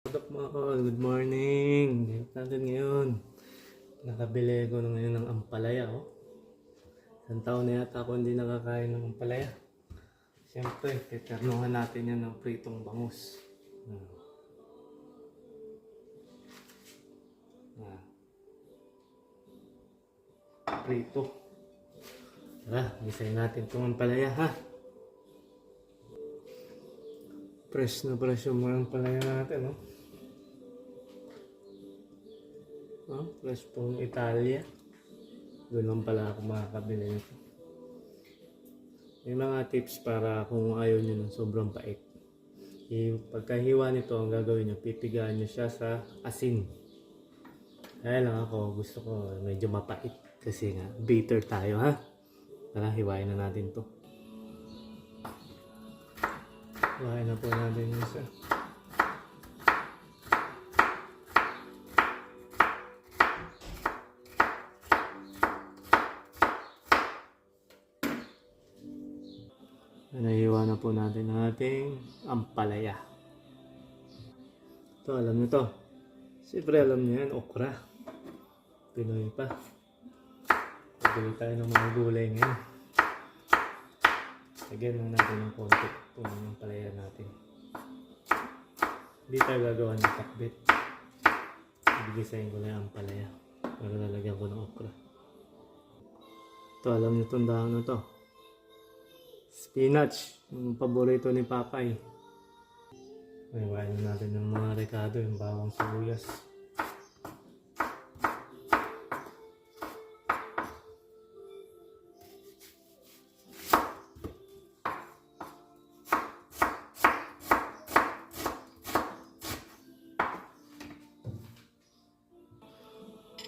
What's up mga kol? Good morning! Dito natin ngayon. Nakabili ko na ngayon ng ampalaya. Oh. Isang taon na yata ako hindi nakakain ng ampalaya. Siyempre, titernuhan natin yan ng pritong bangus. Prito. Tara, gisayin natin itong ampalaya ha. Fresh na fresh yung mga ampalaya natin. Oh. Fresh pong Italia. Doon lang pala ako makakabili nito. May mga tips para kung ayaw nyo ng sobrang pait. Pagkahiwa nito, ang gagawin nyo, pipigaan nyo siya sa asin. Kaya lang ako, gusto ko medyo mapait. Kasi nga, bitter tayo ha. Tara, hiwain na natin to. Hiwain na po natin yung isa. Nahiwa na po natin ang ating ampalaya. Ito, alam nyo to. Siyempre alam nyo yan, okra. Pinoy pa. Pagdali tayo ng mga gulay ngayon. Lagyan lang natin ng konti po ng ampalaya natin. Hindi tayo gagawa ng pakbet. Ibigisayin ko na yung ampalaya. Pero lalagyan ko ng okra. Ito, alam nyo itong dahon na to. Spinach, yung paborito ni Papay. Iwain natin ng mga rekado, yung bawang sibuyas.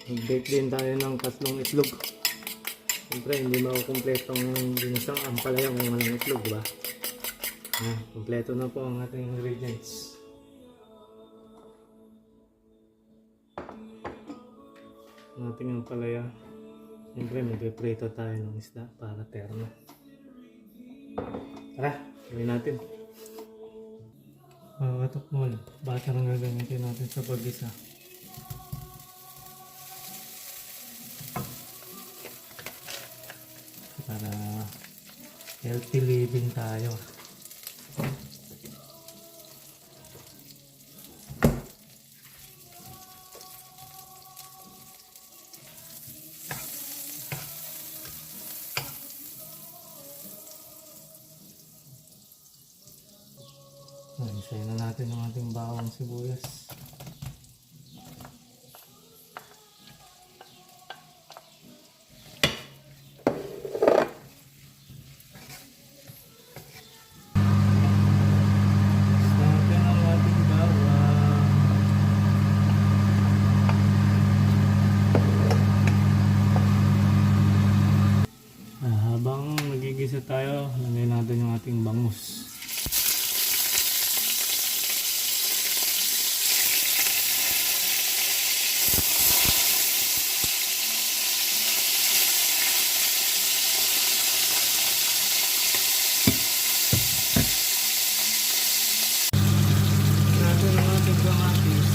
Mag-bake din tayo ng 3 itlog. Siyempre, hindi makukumpletong ginisang ampalaya kung walang itlog, diba? Kompleto na po ang ating ingredients. Ang ating ampalaya. Siyempre, magpiprito tayo ng isda para terno. Tara, gawin natin. Katok mo, butter ang gagamitin natin sa pag-isa. Para healthy living tayo. Isayin na natin ang ating bawang sibuyas. Habang nagigisa tayo, lagay natin yung ating bangus. Natin ang ating kamatis.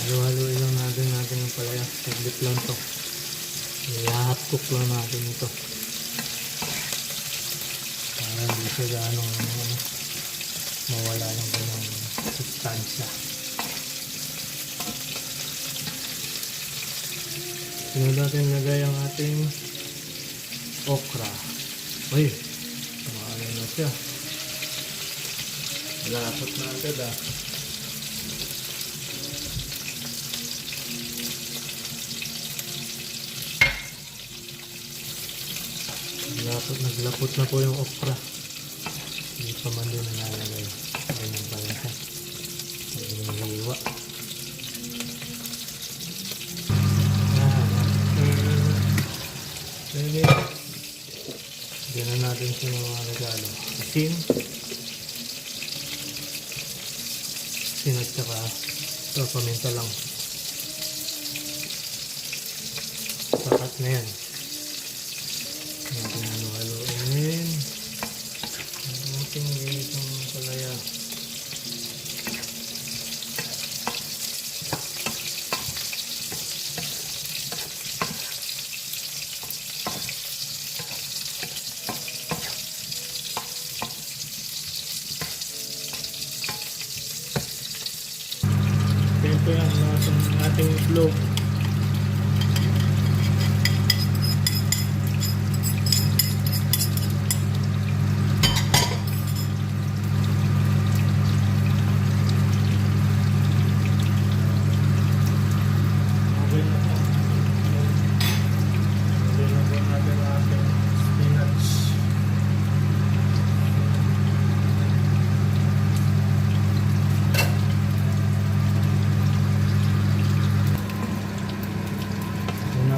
Halo-haloy lang natin ang palaya. Saglit lang to. Lahat cook lang natin ito. Para hindi siya gaano mawala yung ganong sustansya. Sunod natin lagay ang ating okra. Uy! Maano na siya. Lapot na agad ah. Naglapot na po yung okra. Hindi pa man din nalalagay. natin sa mga regalo. Asin. Asin at saka ito, paminta lang. Sakat na yan. Natin halo-haloin. Ang ating ginitang palaya. Ito yan, ating itlog.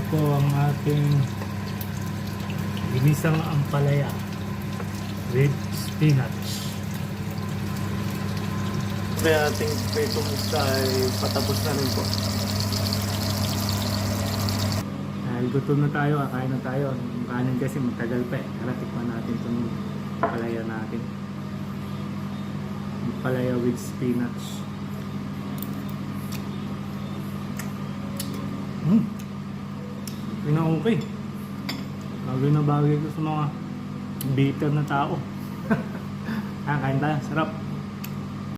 Po ang ating ginisang ampalaya with spinach. Kaya ating pritong isda ay patapos na rin po. Dahil gutom na tayo, kakain na tayo. Ang kanin kasi matagal pa eh. Tara, tikman natin itong ampalaya natin. Ampalaya with spinach. Yun na okay. Bagay na bagay ko sa mga bitter na tao. Kain tayo, sarap.